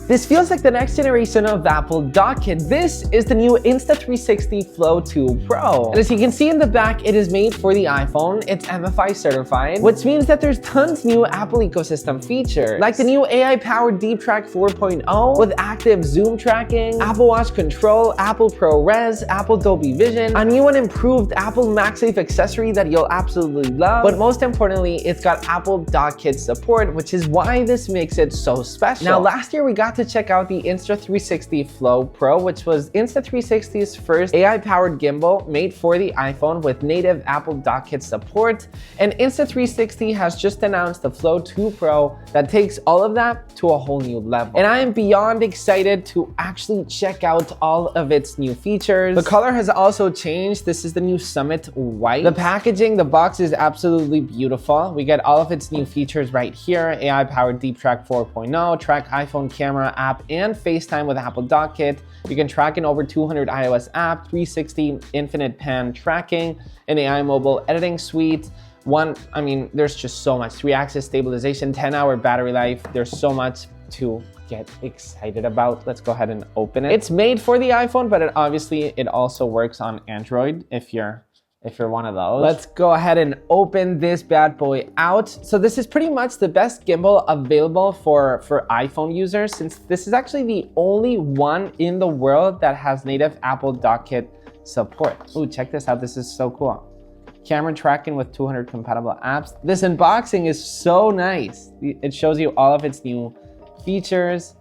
This feels like the next generation of Apple DockKit. This is the new Insta360 Flow 2 Pro. And as you can see in the back, it is made for the iPhone. It's MFI certified, which means that there's tons new Apple ecosystem features, like the new AI-powered DeepTrack 4.0 with active zoom tracking, Apple Watch control, Apple ProRes, Apple Dolby Vision, a new and improved Apple MagSafe Accessory that you'll absolutely love. But most importantly, it's got Apple DockKit support, which is why this makes it so special. Now, last year we got to check out the Insta360 Flow Pro, which was Insta360's first AI-powered gimbal made for the iPhone with native Apple DockKit support. And Insta360 has just announced the Flow 2 Pro that takes all of that to a whole new level. And I am beyond excited to actually check out all of its new features. The color has also changed. This is the new Summit White. The packaging, the box is absolutely beautiful. We get all of its new features right here. AI-powered DeepTrack 4.0, track iPhone camera app and FaceTime with Apple DockKit. You can track in over 200 iOS apps, 360 infinite pan tracking, an AI mobile editing suite. There's just so much. 3-axis stabilization, 10-hour battery life. There's so much to get excited about. Let's go ahead and open it. It's made for the iPhone, but obviously it also works on Android if you're one of those. Let's go ahead and open this bad boy out. So this is pretty much the best gimbal available for iPhone users, since this is actually the only one in the world that has native Apple DockKit support. Ooh, check this out. This is so cool. Camera tracking with 200 compatible apps. This unboxing is so nice. It shows you all of its new features.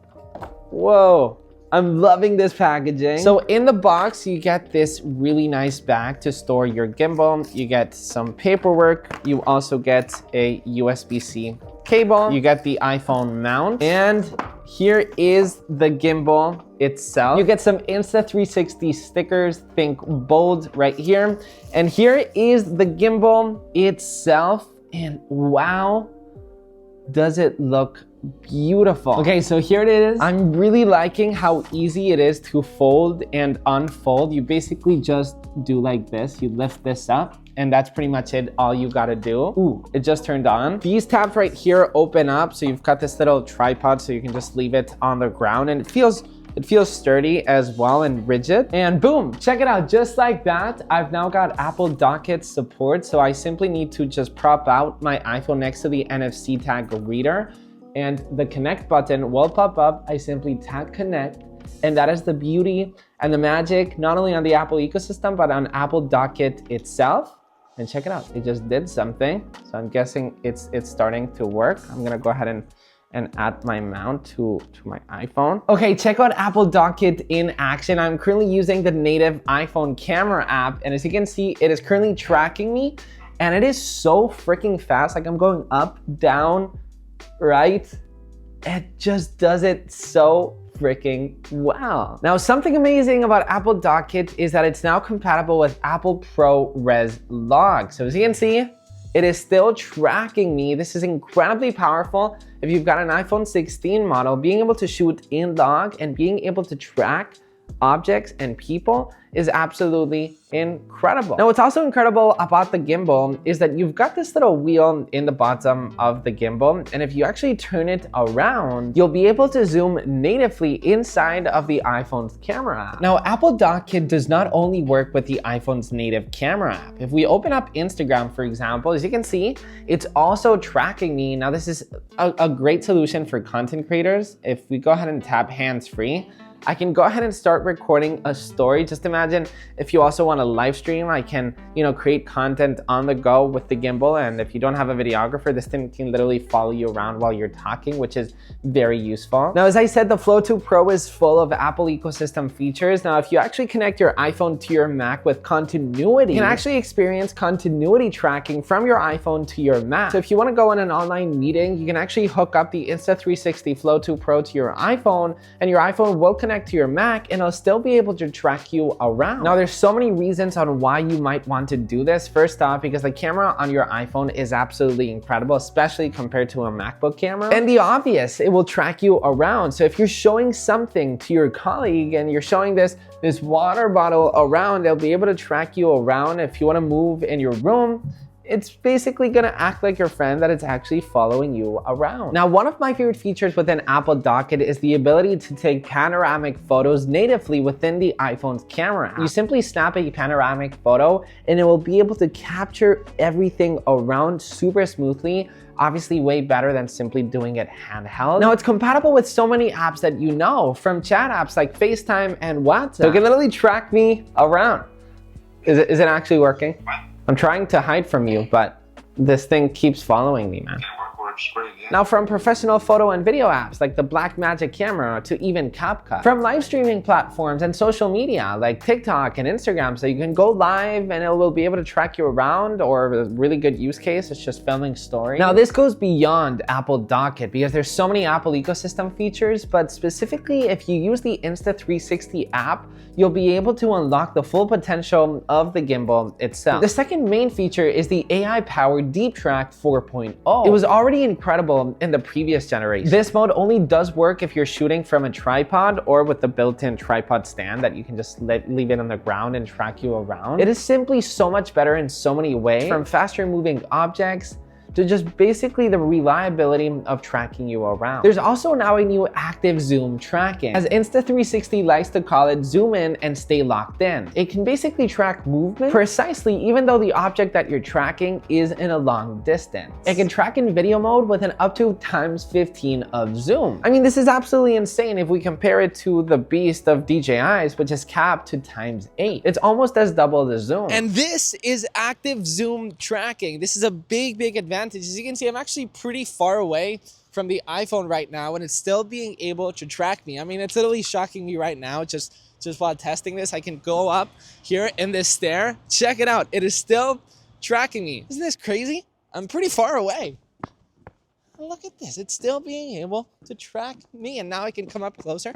Whoa. I'm loving this packaging. So in the box, you get this really nice bag to store your gimbal. You get some paperwork. You also get a USB-C cable. You get the iPhone mount. And here is the gimbal itself. You get some Insta360 stickers, think bold right here. And here is the gimbal itself. And wow, does it look beautiful. Okay, so here it is. I'm really liking how easy it is to fold and unfold. You basically just do like this. You lift this up and that's pretty much it. All you gotta do. Ooh, it just turned on. These tabs right here open up. So you've got this little tripod so you can just leave it on the ground, and it feels sturdy as well and rigid. And boom, check it out. Just like that, I've now got Apple DockKit support. So I simply need to just prop out my iPhone next to the NFC tag reader, and the connect button will pop up. I simply tap connect, and that is the beauty and the magic, not only on the Apple ecosystem, but on Apple DockKit itself. And check it out, it just did something. So I'm guessing it's starting to work. I'm gonna go ahead and add my mount to my iPhone. Okay, check out Apple DockKit in action. I'm currently using the native iPhone camera app, and as you can see, it is currently tracking me, and it is so freaking fast. Like, I'm going up, down, right? It just does it so freaking well. Now, something amazing about Apple DockKit is that it's now compatible with Apple ProRes log. So as you can see, it is still tracking me. This is incredibly powerful. If you've got an iPhone 16 model, being able to shoot in log and being able to track objects and people is absolutely incredible. Now, what's also incredible about the gimbal is that you've got this little wheel in the bottom of the gimbal, and if you actually turn it around, you'll be able to zoom natively inside of the iPhone's camera app. Now, Apple DockKit does not only work with the iPhone's native camera app. If we open up Instagram, for example, as you can see, it's also tracking me. Now, this is a great solution for content creators. If we go ahead and tap hands-free, I can go ahead and start recording a story. Just imagine if you also want to live stream, I can, create content on the go with the gimbal. And if you don't have a videographer, this thing can literally follow you around while you're talking, which is very useful. Now, as I said, the Flow 2 Pro is full of Apple ecosystem features. Now, if you actually connect your iPhone to your Mac with continuity, you can actually experience continuity tracking from your iPhone to your Mac. So if you want to go in an online meeting, you can actually hook up the Insta360 Flow 2 Pro to your iPhone, and your iPhone will connect to your Mac, and it'll still be able to track you around. Now, there's so many reasons on why you might want to do this. First off, because the camera on your iPhone is absolutely incredible, especially compared to a MacBook camera. And the obvious, it will track you around. So if you're showing something to your colleague and you're showing this water bottle around, they'll be able to track you around. If you want to move in your room, it's basically gonna act like your friend that it's actually following you around. Now, one of my favorite features within Apple DockKit is the ability to take panoramic photos natively within the iPhone's camera app. You simply snap a panoramic photo and it will be able to capture everything around super smoothly, obviously way better than simply doing it handheld. Now, it's compatible with so many apps that you know, from chat apps like FaceTime and WhatsApp. So it can literally track me around. Is it actually working? I'm trying to hide from you, but this thing keeps following me, man. Now, from professional photo and video apps like the Blackmagic camera to even CapCut, from live streaming platforms and social media like TikTok and Instagram, so you can go live and it will be able to track you around, or a really good use case is just filming stories. Now, this goes beyond Apple DockKit because there's so many Apple ecosystem features, but specifically if you use the Insta360 app, you'll be able to unlock the full potential of the gimbal itself. The second main feature is the AI Power Deeptrack 4.0. It was already incredible in the previous generation. This mode only does work if you're shooting from a tripod or with the built-in tripod stand that you can just leave it on the ground and track you around. It is simply so much better in so many ways, from faster moving objects to just basically the reliability of tracking you around. There's also now a new active zoom tracking. As Insta360 likes to call it, zoom in and stay locked in. It can basically track movement precisely even though the object that you're tracking is in a long distance. It can track in video mode with an up to ×15 of zoom. I mean, this is absolutely insane if we compare it to the beast of DJI's, which is capped to ×8. It's almost as double the zoom. And this is active zoom tracking. This is a big advantage. As you can see, I'm actually pretty far away from the iPhone right now and it's still being able to track me. I mean, it's literally shocking me right now just while testing this. I can go up here in this stair. Check it out. It is still tracking me. Isn't this crazy? I'm pretty far away. Look at this. It's still being able to track me, and now I can come up closer.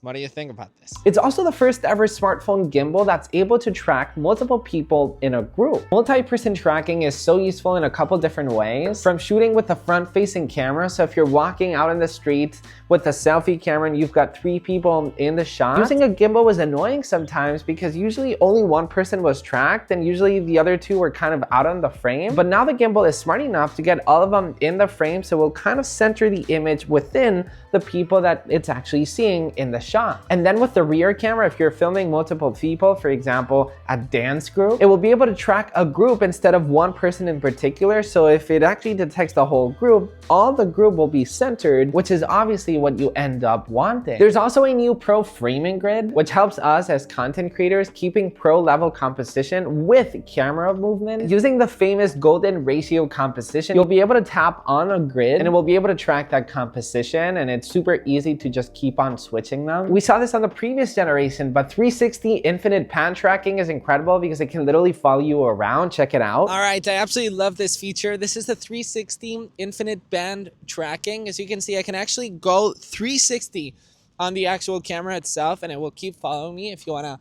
What do you think about this? It's also the first ever smartphone gimbal that's able to track multiple people in a group. Multi-person tracking is so useful in a couple different ways, from shooting with a front-facing camera. So if you're walking out in the street with a selfie camera and you've got 3 people in the shot, using a gimbal was annoying sometimes because usually only one person was tracked and usually the other 2 were kind of out on the frame. But now the gimbal is smart enough to get all of them in the frame, so we'll kind of center the image within the people that it's actually seeing in the shot. And then with the rear camera, if you're filming multiple people, for example, a dance group, it will be able to track a group instead of one person in particular. So if it actually detects the whole group, all the group will be centered, which is obviously what you end up wanting. There's also a new pro framing grid, which helps us as content creators keeping pro level composition with camera movement. Using the famous golden ratio composition, you'll be able to tap on a grid and it will be able to track that composition, and it's super easy to just keep on switching them. We saw this on the previous generation, but 360 infinite pan tracking is incredible because it can literally follow you around. Check it out. All right, I absolutely love this feature. This is the 360 infinite band tracking. As you can see, I can actually go 360 on the actual camera itself, and it will keep following me. If you want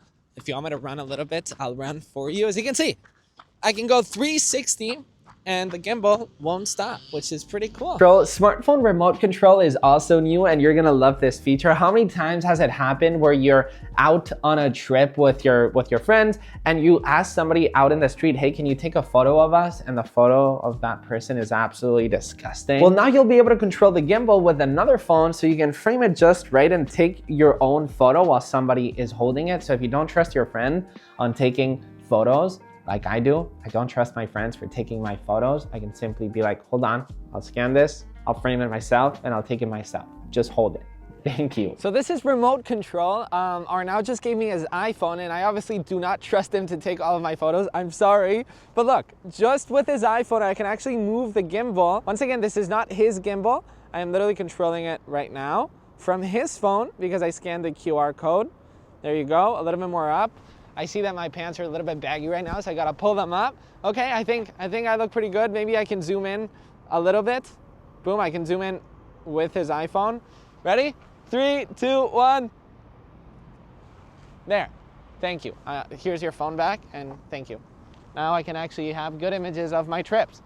me to run a little bit, I'll run for you. As you can see, I can go 360 and the gimbal won't stop, which is pretty cool. Bro, smartphone remote control is also new, and you're gonna love this feature. How many times has it happened where you're out on a trip with your friends and you ask somebody out in the street, hey, can you take a photo of us? And the photo of that person is absolutely disgusting. Well, now you'll be able to control the gimbal with another phone so you can frame it just right and take your own photo while somebody is holding it. So if you don't trust your friend on taking photos, like I do, I don't trust my friends for taking my photos. I can simply be like, hold on, I'll scan this, I'll frame it myself, and I'll take it myself. Just hold it. Thank you. So this is remote control. Arnaud just gave me his iPhone, and I obviously do not trust him to take all of my photos. I'm sorry. But look, just with his iPhone, I can actually move the gimbal. Once again, this is not his gimbal. I am literally controlling it right now from his phone because I scanned the QR code. There you go, a little bit more up. I see that my pants are a little bit baggy right now, so I gotta pull them up. Okay, I think I look pretty good. Maybe I can zoom in a little bit. Boom, I can zoom in with his iPhone. Ready? 3, 2, 1. There, thank you. Here's your phone back, and thank you. Now I can actually have good images of my trips.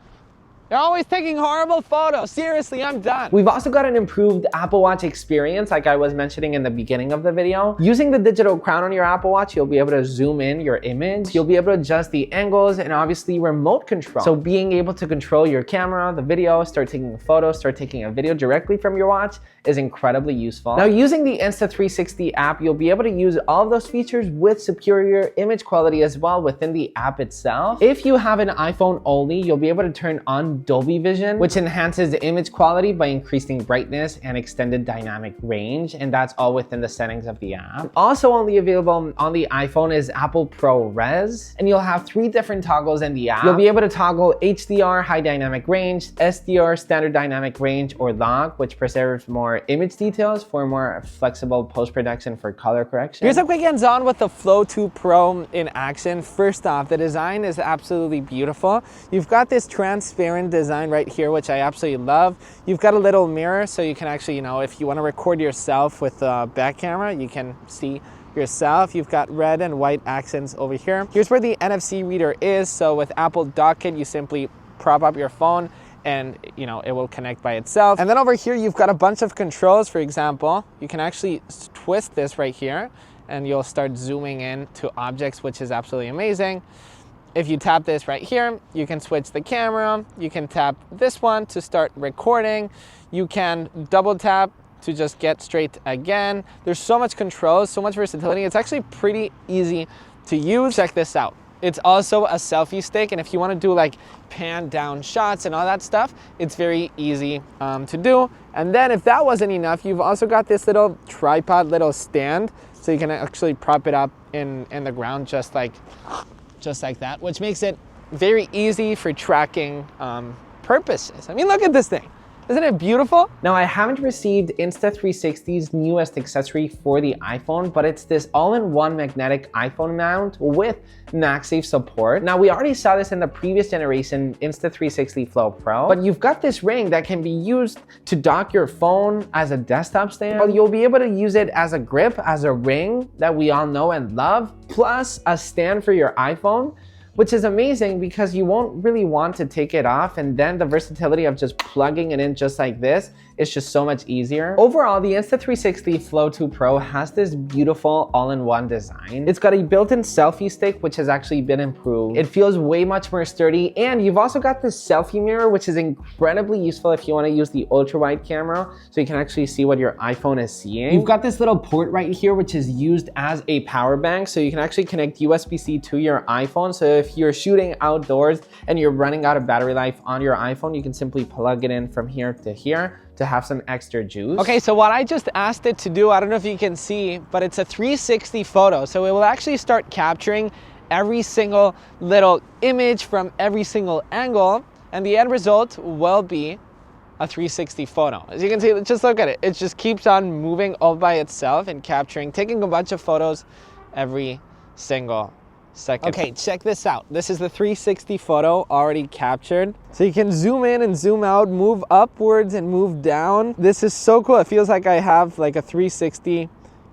They're always taking horrible photos. Seriously, I'm done. We've also got an improved Apple Watch experience, like I was mentioning in the beginning of the video. Using the digital crown on your Apple Watch, you'll be able to zoom in your image. You'll be able to adjust the angles and obviously remote control. So being able to control your camera, the video, start taking a photo, start taking a video directly from your watch is incredibly useful. Now, using the Insta360 app, you'll be able to use all of those features with superior image quality as well within the app itself. If you have an iPhone only, you'll be able to turn on Dolby Vision, which enhances the image quality by increasing brightness and extended dynamic range, and that's all within the settings of the app. Also only available on the iPhone is Apple ProRes, and you'll have 3 different toggles in the app. You'll be able to toggle HDR, high dynamic range, SDR, standard dynamic range, or lock, which preserves more image details for more flexible post-production for color correction. Here's a quick hands-on with the Flow 2 Pro in action. First off, the design is absolutely beautiful. You've got this transparent design right here, which I absolutely love. You've got a little mirror, so you can actually, you know, if you want to record yourself with a back camera, you can see yourself. You've got red and white accents over here. Here's where the NFC reader is. So with Apple DockKit, you simply prop up your phone and you know it will connect by itself. And then over here you've got a bunch of controls. For example, you can actually twist this right here and you'll start zooming in to objects, which is absolutely amazing. If you tap this right here, you can switch the camera. You can tap this one to start recording. You can double tap to just get straight again. There's so much control, so much versatility. It's actually pretty easy to use. Check this out. It's also a selfie stick, and if you want to do like pan down shots and all that stuff, it's very easy to do. And then if that wasn't enough, you've also got this little tripod, little stand, so you can actually prop it up in the ground just like that, which makes it very easy for tracking purposes. I mean, look at this thing. Isn't it beautiful? Now, I haven't received Insta360's newest accessory for the iPhone, but it's this all-in-one magnetic iPhone mount with MagSafe support. Now, we already saw this in the previous generation Insta360 Flow Pro, but you've got this ring that can be used to dock your phone as a desktop stand, but you'll be able to use it as a grip, as a ring that we all know and love, plus a stand for your iPhone, which is amazing because you won't really want to take it off, and then the versatility of just plugging it in just like this is just so much easier. Overall, the Insta360 Flow 2 Pro has this beautiful all-in-one design. It's got a built-in selfie stick, which has actually been improved. It feels way much more sturdy, and you've also got this selfie mirror, which is incredibly useful if you want to use the ultra-wide camera, so you can actually see what your iPhone is seeing. You've got this little port right here, which is used as a power bank, so you can actually connect USB-C to your iPhone. So if you're shooting outdoors and you're running out of battery life on your iPhone, you can simply plug it in from here to have some extra juice. Okay, so what I just asked it to do, I don't know if you can see, but it's a 360 photo. So it will actually start capturing every single little image from every single angle, and the end result will be a 360 photo. As you can see, just look at it. It just keeps on moving all by itself and capturing, taking a bunch of photos every single second. Okay, check this out. This is the 360 photo already captured. So you can zoom in and zoom out, move upwards and move down. This is so cool. It feels like I have like a 360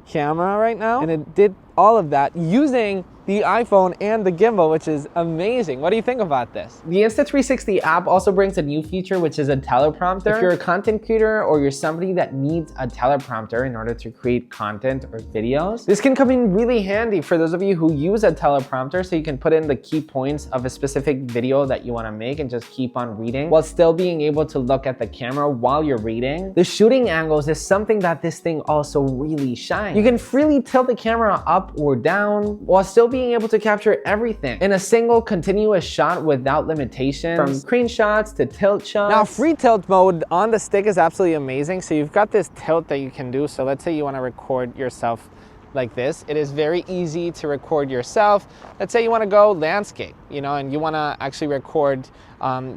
camera right now. And it did all of that using the iPhone and the gimbal, which is amazing. What do you think about this? The Insta360 app also brings a new feature, which is a teleprompter. If you're a content creator or you're somebody that needs a teleprompter in order to create content or videos, this can come in really handy for those of you who use a teleprompter, so you can put in the key points of a specific video that you want to make and just keep on reading while still being able to look at the camera while you're reading. The shooting angles is something that this thing also really shines. You can freely tilt the camera up or down while still being able to capture everything in a single continuous shot without limitations, from screenshots to tilt shots. Now, free tilt mode on the stick is absolutely amazing. So you've got this tilt that you can do. So let's say you want to record yourself like this. It is very easy to record yourself. Let's say you want to go landscape, you know, and you want to actually record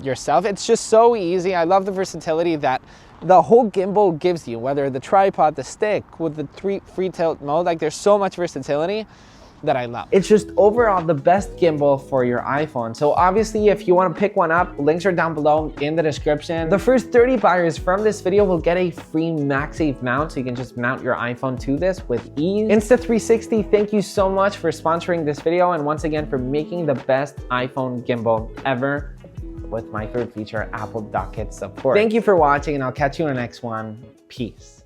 yourself. It's just so easy. I love the versatility that the whole gimbal gives you, whether the tripod, the stick, with the free tilt mode. Like, there's so much versatility that I love. It's just overall the best gimbal for your iPhone. So obviously, if you want to pick one up, links are down below in the description. The first 30 buyers from this video will get a free MagSafe mount, so you can just mount your iPhone to this with ease. Insta360, thank you so much for sponsoring this video, and once again for making the best iPhone gimbal ever. with my favorite feature, Apple DockKit support. Thank you for watching, and I'll catch you in the next one. Peace.